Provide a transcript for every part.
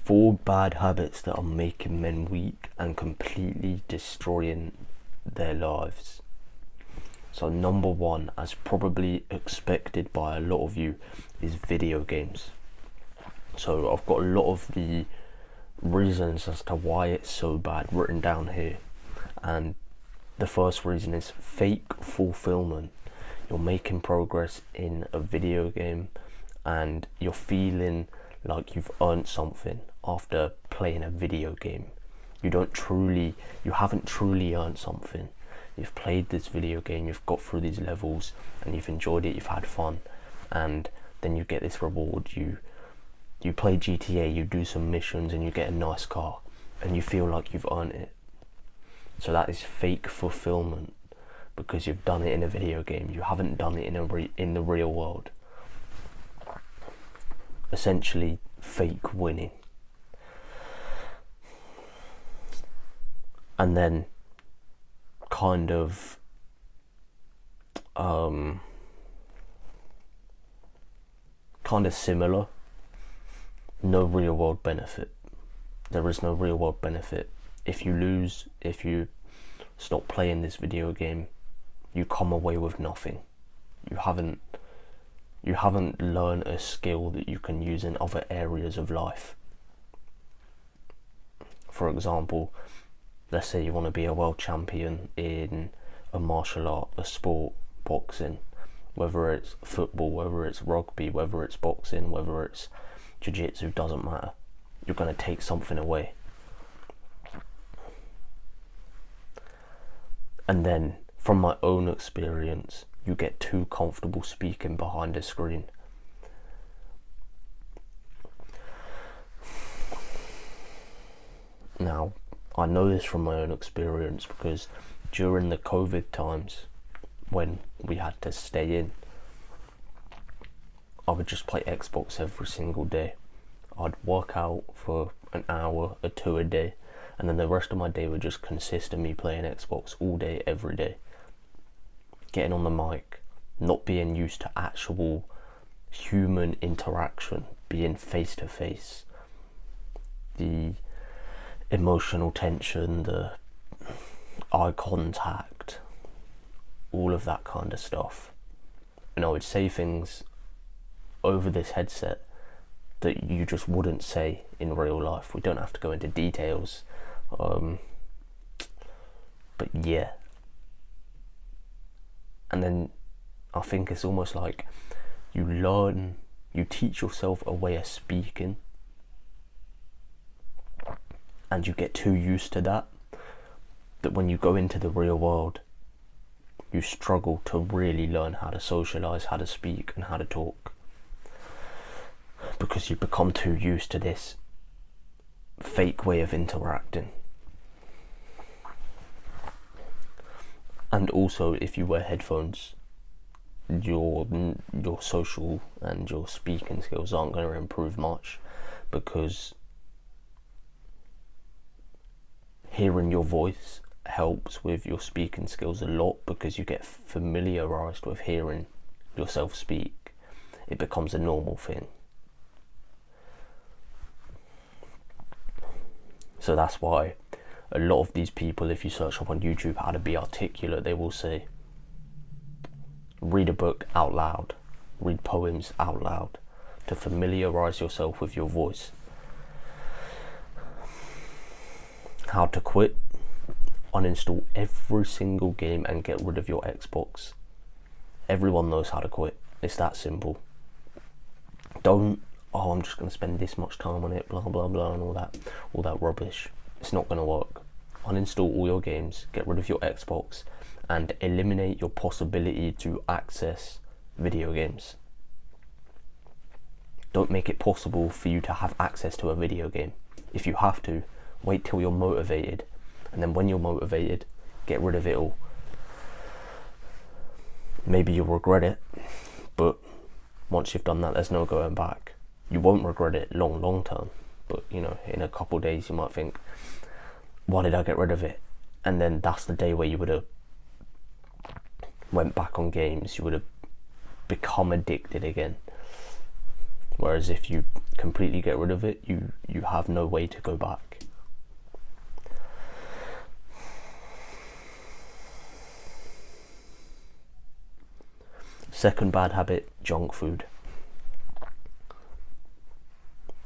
4 bad habits that are making men weak and completely destroying their lives. So number 1, as probably expected by a lot of you, is video games. So I've got a lot of the reasons as to why it's so bad written down here. And the first reason is fake fulfilment. You're making progress in a video game and you're feeling like you've earned something after playing a video game. You haven't truly earned something. You've played this video game, you've got through these levels and you've enjoyed it, you've had fun, and then you get this reward. You play GTA, you do some missions and you get a nice car and you feel like you've earned it. So that is fake fulfillment, because you've done it in a video game. You haven't done it in the real world. Essentially fake winning. And then kind of similar, no real world benefit. There is no real world benefit. If you lose, if you stop playing this video game, you come away with nothing. You haven't learned a skill that you can use in other areas of life. For example, let's say you want to be a world champion in a martial art, a sport, boxing, whether it's football, whether it's rugby, whether it's boxing, whether it's jiu-jitsu, doesn't matter. You're going to take something away. And then, from my own experience, you get too comfortable speaking behind a screen. Now, I know this from my own experience because during the COVID times, when we had to stay in, I would just play Xbox every single day. I'd work out for an hour or 2 a day, and then the rest of my day would just consist of me playing Xbox all day, every day. Getting on the mic, not being used to actual human interaction, being face to face. The emotional tension, the eye contact, all of that kind of stuff. And I would say things over this headset that you just wouldn't say in real life. We don't have to go into details, but yeah. And then I think it's almost like you teach yourself a way of speaking, and you get too used to that when you go into the real world, you struggle to really learn how to socialise, how to speak and how to talk, because you become too used to this fake way of interacting. And also, if you wear headphones, your social and your speaking skills aren't going to improve much, because hearing your voice helps with your speaking skills a lot, because you get familiarised with hearing yourself speak. It becomes a normal thing. So that's why a lot of these people, if you search up on YouTube how to be articulate, they will say read a book out loud, read poems out loud, to familiarise yourself with your voice. How to quit: uninstall every single game and get rid of your Xbox. Everyone knows how to quit. It's that simple. Don't, I'm just going to spend this much time on it, blah blah blah, and all that rubbish. It's not going to work. Uninstall all your games, get rid of your Xbox, and eliminate your possibility to access video games. Don't make it possible for you to have access to a video game. If you have to, wait till you're motivated, and then when you're motivated, get rid of it all. Maybe you'll regret it, but once you've done that, there's no going back. You won't regret it long term, but in a couple of days you might think, why did I get rid of it? And then that's the day where you would have went back on games, you would have become addicted again. Whereas if you completely get rid of it, you have no way to go back. Second bad habit, junk food.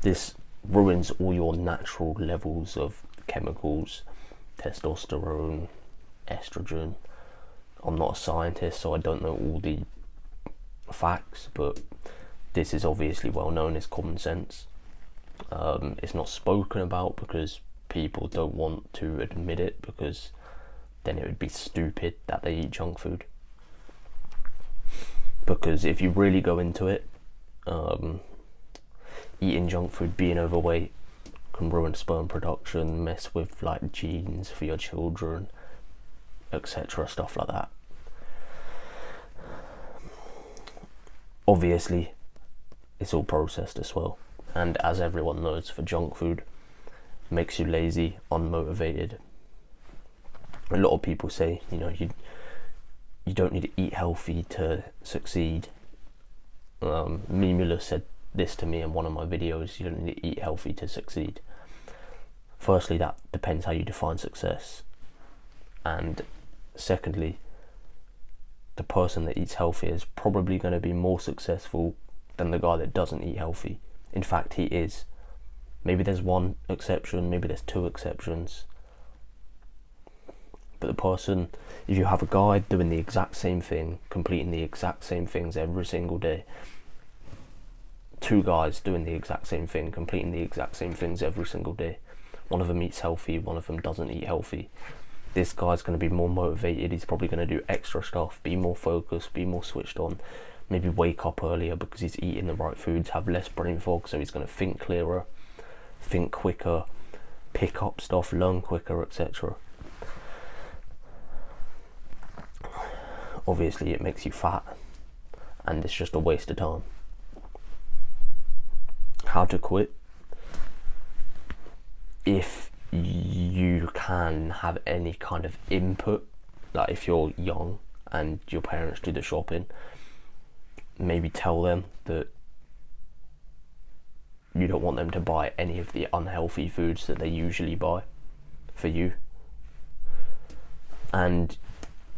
This ruins all your natural levels of chemicals, testosterone, estrogen. I'm not a scientist, so I don't know all the facts, but this is obviously well known as common sense. It's not spoken about because people don't want to admit it, because then it would be stupid that they eat junk food. Because if you really go into it, eating junk food, being overweight, can ruin sperm production, mess with like genes for your children, etc., stuff like that. Obviously, it's all processed as well, and as everyone knows, for junk food, makes you lazy, unmotivated. A lot of people say, you don't need to eat healthy to succeed. Mimula said this to me in one of my videos: you don't need to eat healthy to succeed. Firstly, that depends how you define success, and secondly, the person that eats healthy is probably going to be more successful than the guy that doesn't eat healthy. In fact, he is. Maybe there's one exception, maybe there's two exceptions, but the person, if you have a guy doing the exact same thing, completing the exact same things every single day, two guys doing the exact same thing, completing the exact same things every single day, one of them eats healthy, one of them doesn't eat healthy, this guy's going to be more motivated, he's probably going to do extra stuff, be more focused, be more switched on, maybe wake up earlier because he's eating the right foods, have less brain fog, so he's going to think clearer, think quicker, pick up stuff, learn quicker, etc. Obviously it makes you fat, and it's just a waste of time. How to quit? If you can have any kind of input, like if you're young and your parents do the shopping, maybe tell them that you don't want them to buy any of the unhealthy foods that they usually buy for you. And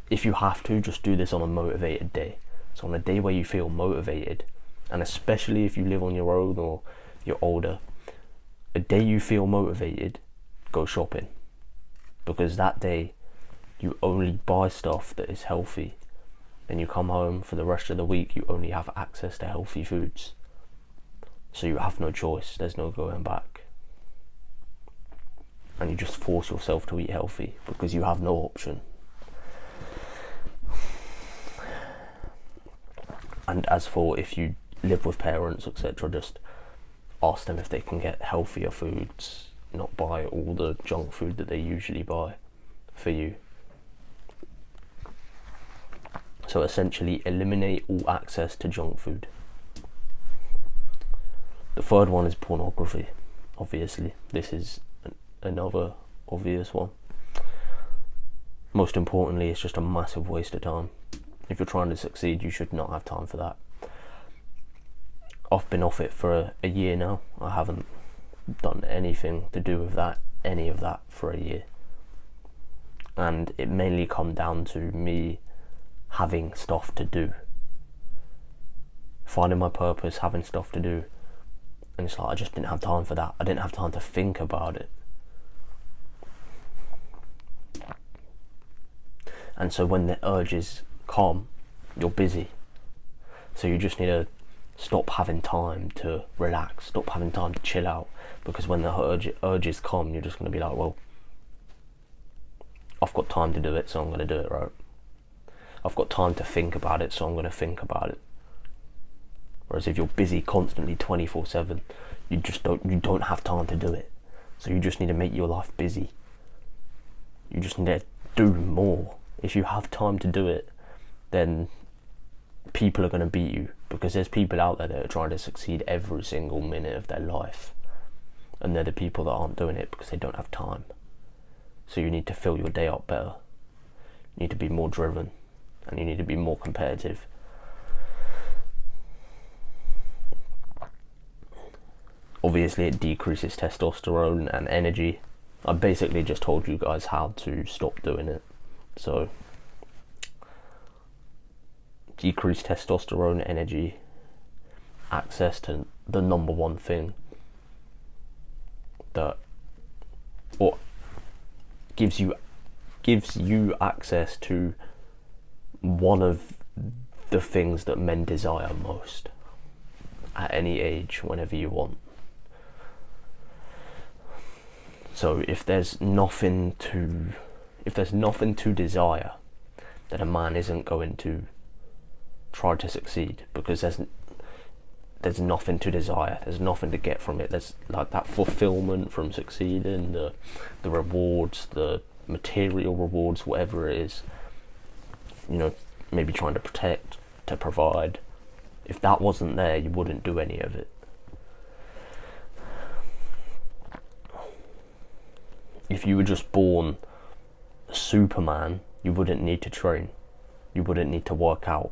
if you have to, just do this on a motivated day. So on a day where you feel motivated, and especially if you live on your own or you're older, a day you feel motivated, go shopping. Because that day you only buy stuff that is healthy. Then you come home, for the rest of the week you only have access to healthy foods. So you have no choice, there's no going back. And you just force yourself to eat healthy because you have no option. And as for if you live with parents, etc., just ask them if they can get healthier foods, not buy all the junk food that they usually buy for you. So essentially, eliminate all access to junk food. The third one is pornography. Obviously, this is another obvious one. Most importantly, it's just a massive waste of time. If you're trying to succeed, you should not have time for that. I've been off it for a year now. I haven't done anything to do with that, any of that, for a year. And it mainly come down to me having stuff to do. Finding my purpose, having stuff to do. And it's like, I just didn't have time for that. I didn't have time to think about it. And so when the urges come, you're busy. So you just need to stop having time to relax, stop having time to chill out, because when the urges come, you're just going to be like, well, I've got time to do it, so I'm going to do it, right? I've got time to think about it, so I'm going to think about it. Whereas if you're busy constantly 24/7, you don't have time to do it. So you just need to make your life busy. You just need to do more. If you have time to do it, then people are going to beat you, because there's people out there that are trying to succeed every single minute of their life, and they're the people that aren't doing it because they don't have time. So you need to fill your day up better. You need to be more driven, and you need to be more competitive. obviously it decreases testosterone and energy. I basically just told you guys how to stop doing it. So decrease testosterone, energy, access to the number one thing that or gives you access to one of the things that men desire most at any age, whenever you want. So if there's nothing to desire, then a man isn't going to try to succeed, because there's nothing to desire, there's nothing to get from it. There's like that fulfilment from succeeding, the rewards, the material rewards, whatever it is, you know, maybe trying to protect, to provide. If that wasn't there, you wouldn't do any of it. If you were just born Superman, you wouldn't need to train, you wouldn't need to work out.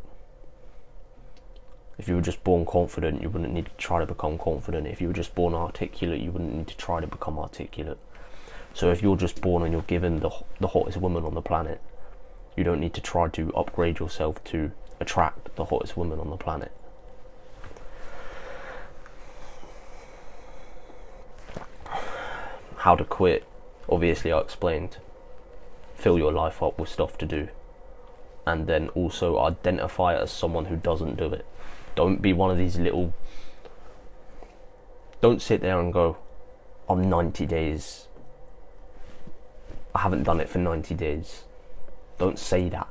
If you were just born confident, you wouldn't need to try to become confident. If you were just born articulate, you wouldn't need to try to become articulate. So if you're just born and you're given the hottest woman on the planet, you don't need to try to upgrade yourself to attract the hottest woman on the planet. How to quit, obviously I explained. Fill your life up with stuff to do, and then also identify as someone who doesn't do it. Don't be one of these little... Don't sit there and go, I'm 90 days. I haven't done it for 90 days. Don't say that.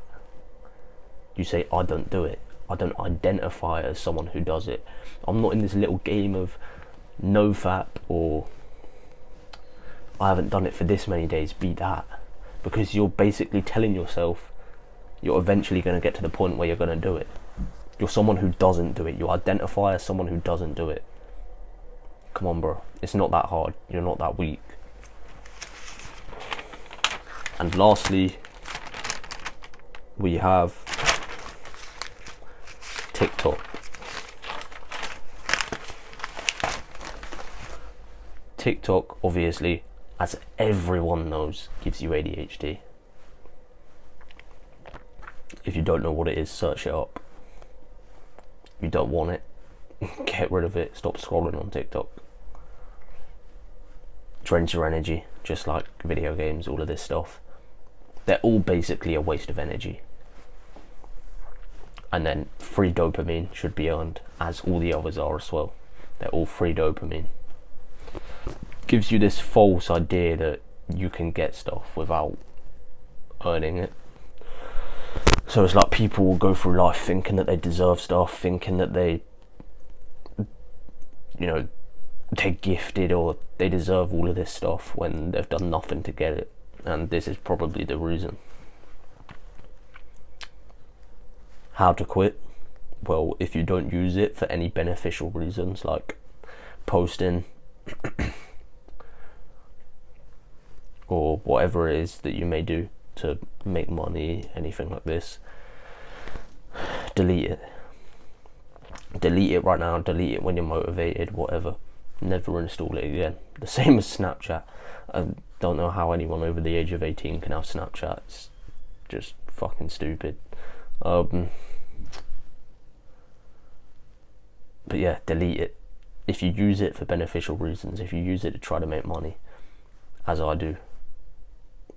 You say, I don't do it. I don't identify as someone who does it. I'm not in this little game of nofap or I haven't done it for this many days, be that. Because you're basically telling yourself you're eventually going to get to the point where you're going to do it. You're someone who doesn't do it. You identify as someone who doesn't do it. Come on, bro. It's not that hard. You're not that weak. And lastly, we have TikTok. TikTok, obviously, as everyone knows, gives you ADHD. If you don't know what it is, search it up. You don't want it, get rid of it. Stop scrolling on TikTok. Drains your energy, just like video games, all of this stuff. They're all basically a waste of energy. And then free dopamine should be earned, as all the others are as well. They're all free dopamine. Gives you this false idea that you can get stuff without earning it. So it's like people will go through life thinking that they deserve stuff, thinking that they, you know, they're gifted or they deserve all of this stuff when they've done nothing to get it. And this is probably the reason. How to quit? Well, if you don't use it for any beneficial reasons, like posting or whatever it is that you may do to make money, anything like this, delete it. Delete it right now, delete it when you're motivated, whatever. Never install it again. The same as Snapchat. I don't know how anyone over the age of 18 can have Snapchat. It's just fucking stupid. But yeah, delete it. If you use it for beneficial reasons, if you use it to try to make money, as I do,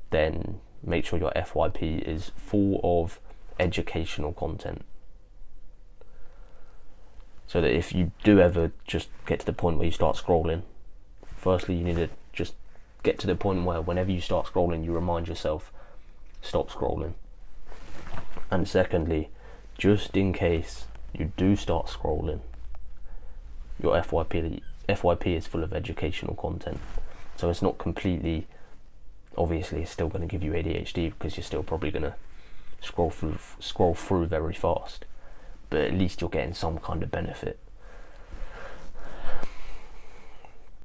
then make sure your FYP is full of educational content. So that if you do ever just get to the point where you start scrolling, firstly you need to just get to the point where whenever you start scrolling you remind yourself, stop scrolling. And secondly, just in case you do start scrolling, your FYP is full of educational content. So it's not completely... Obviously it's still going to give you ADHD because you're still probably going to scroll through very fast, but at least you're getting some kind of benefit.